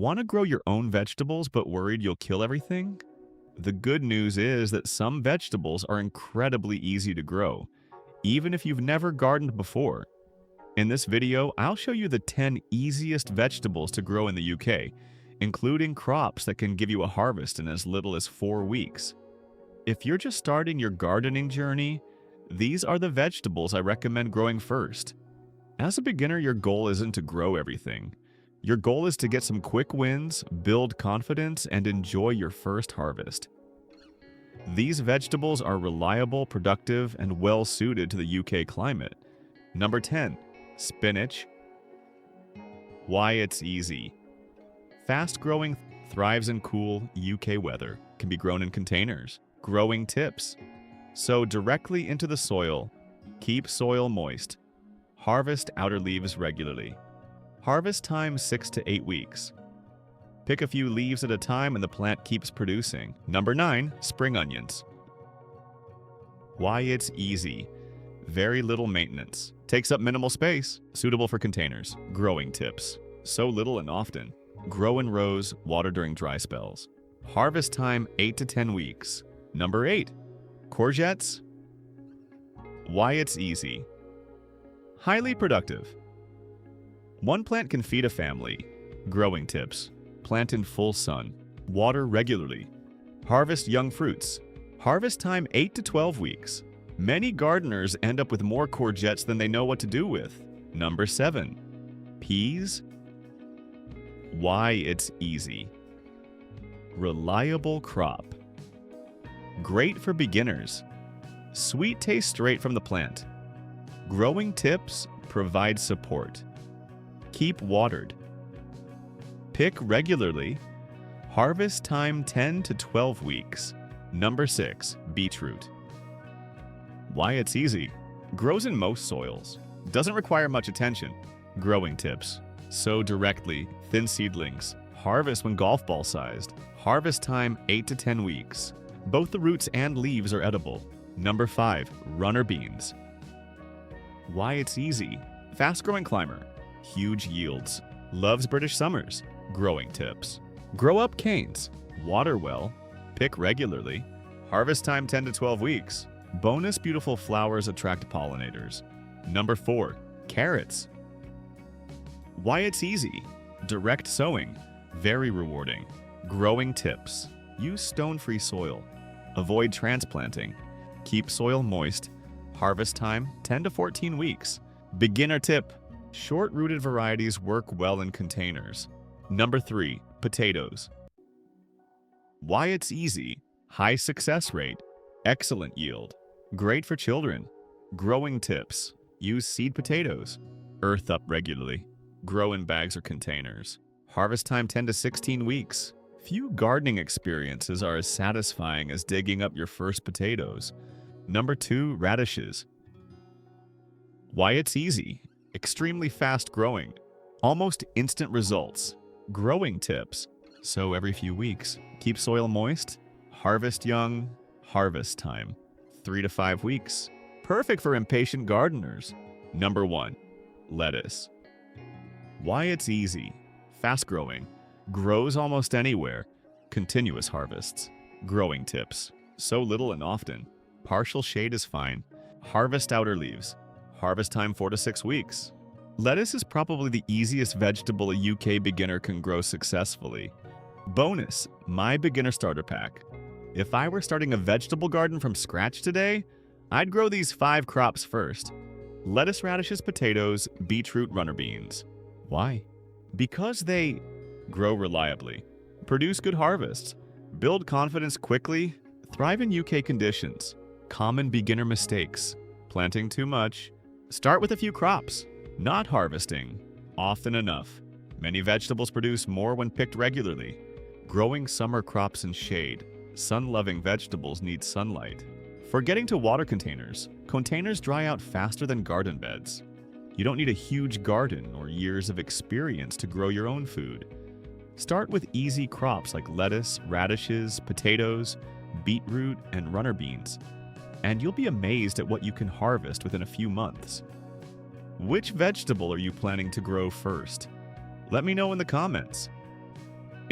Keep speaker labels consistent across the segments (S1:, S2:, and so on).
S1: Want to grow your own vegetables but worried you'll kill everything? The good news is that some vegetables are incredibly easy to grow, even if you've never gardened before. In this video, I'll show you the 10 easiest vegetables to grow in the UK, including crops that can give you a harvest in as little as 4 weeks. If you're just starting your gardening journey, these are the vegetables I recommend growing first. As a beginner, your goal isn't to grow everything. Your goal is to get some quick wins, build confidence, and enjoy your first harvest. These vegetables are reliable, productive, and well suited to the UK climate. Number 10. Spinach. Why it's easy. Fast-growing, thrives in cool UK weather, can be grown in containers. Growing tips. Sow directly into the soil. Keep soil moist. Harvest outer leaves regularly. Harvest time 6 to 8 weeks. Pick a few leaves at a time and the plant keeps producing. Number 9. Spring onions. Why it's easy. Very little maintenance. Takes up minimal space. Suitable for containers. Growing tips. Sow little and often. Grow in rows, water during dry spells. Harvest time 8 to 10 weeks. Number 8. Courgettes. Why it's easy. Highly productive. One plant can feed a family. Growing tips. Plant in full sun. Water regularly. Harvest young fruits. Harvest time 8 to 12 weeks. Many gardeners end up with more courgettes than they know what to do with. Number 7. Peas. Why it's easy. Reliable crop. Great for beginners. Sweet taste straight from the plant. Growing tips provide support. Keep watered. Pick regularly. Harvest time 10 to 12 weeks. Number 6. Beetroot. Why it's easy. Grows in most soils. Doesn't require much attention. Growing tips. Sow directly, thin seedlings. Harvest when golf ball sized. Harvest time 8 to 10 weeks. Both the roots and leaves are edible. Number 5. Runner beans. Why it's easy. Fast-growing climber. Huge yields. Loves British summers. Growing tips. Grow up canes. Water well. Pick regularly. Harvest time 10 to 12 weeks. Bonus beautiful flowers attract pollinators. Number 4. Carrots. Why it's easy. Direct sowing. Very rewarding. Growing tips. Use stone-free soil. Avoid transplanting. Keep soil moist. Harvest time 10 to 14 weeks. Beginner tip. Short-rooted varieties work well in containers. Number 3. Potatoes. Why it's easy. High success rate. Excellent yield. Great for children. Growing tips. Use seed potatoes. Earth up regularly. Grow in bags or containers. Harvest time 10 to 16 weeks. Few gardening experiences are as satisfying as digging up your first potatoes. Number 2. Radishes. Why it's easy. Extremely fast growing. Almost instant results. Growing tips. Sow every few weeks. Keep soil moist. Harvest young. Harvest time 3 to 5 weeks. Perfect for impatient gardeners. Number 1. Lettuce. Why it's easy. Fast growing. Grows almost anywhere. Continuous harvests. Growing tips. Sow little and often. Partial shade is fine. Harvest outer leaves. Harvest time 4 to 6 weeks. Lettuce is probably the easiest vegetable a UK beginner can grow successfully. Bonus, my beginner starter pack. If I were starting a vegetable garden from scratch today, I'd grow these 5 crops first. Lettuce, radishes, potatoes, beetroot, runner beans. Why? Because they grow reliably, produce good harvests, build confidence quickly, thrive in UK conditions. Common beginner mistakes. Planting too much. Start with a few crops. Not harvesting often enough. Many vegetables produce more when picked regularly. Growing summer crops in shade. Sun-loving vegetables need sunlight. Forgetting to water containers. Containers dry out faster than garden beds. You don't need a huge garden or years of experience to grow your own food. Start with easy crops like lettuce, radishes, potatoes, beetroot, and runner beans, and you'll be amazed at what you can harvest within a few months. Which vegetable are you planning to grow first? Let me know in the comments.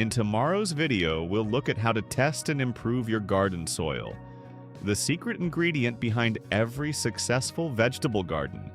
S1: In tomorrow's video, we'll look at how to test and improve your garden soil, the secret ingredient behind every successful vegetable garden.